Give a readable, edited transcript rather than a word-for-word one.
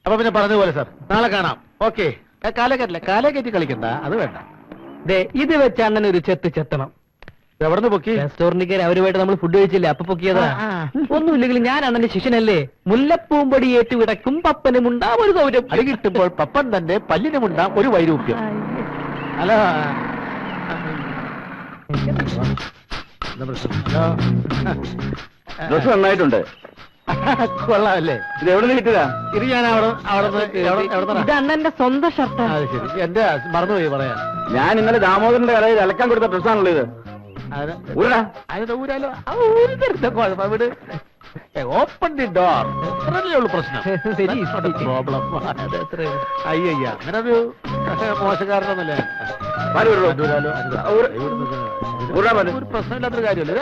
അപ്പൊ പിന്നെ പറഞ്ഞതുപോലെ സാർ, നാളെ കാണാം. ഓക്കെ. കാലേക്കറ്റി കളിക്കണ്ട, അത് വേണ്ട. ഇത് വെച്ച് അണ്ണൻ ഒരു ചെത്തണം. എവിടുന്ന് പൊക്കി? റെസ്റ്റോറന്റിൽ കയറി അവരുമായിട്ട് നമ്മൾ ഫുഡ് കഴിച്ചില്ലേ, അപ്പൊ പൊക്കിയതാ. ഒന്നുമില്ലെങ്കിലും ഞാൻ അണ്ണന്റെ ശിഷ്യനല്ലേ. മുല്ലപ്പൂമ്പടി ഏറ്റുവിടക്കും പപ്പനും ഉണ്ടാവും ഒരു സൗരം. അടി കിട്ടുമ്പോൾ പപ്പൻ തന്നെ പല്ലിനുമുണ്ടാം ഒരു വൈരൂപ്യം. അല്ല ഡ്രസ് നന്നായിട്ടുണ്ട്. കൊള്ളാമല്ലേ? ഇത് എവിടെ നിന്ന് കിട്ടിയതാ? ഇത് ഞാൻ ഇത് അണ്ണന്റെ സ്വന്തം ഷർട്ട്. ശരി, എന്റെ മറന്നുപോയി പറയാൻ. ഞാൻ ഇന്നലെ ദാമോദരന്റെ കടയിൽ അലക്കാൻ കൊടുത്ത ഡ്രസ്സാണല്ലോ ഇത്. അതിന്റെ ഊരാലോ? കുഴപ്പം വീട്. Open the door. അത്രയല്ലേ ഉള്ളു പ്രശ്നം. പ്രോബ്ലം. അയ്യയ്യ, അങ്ങനെ ഒരു മോശക്കാരനൊന്നുമില്ല. ഒരു പ്രശ്നമില്ലാത്തൊരു കാര്യമല്ലേ.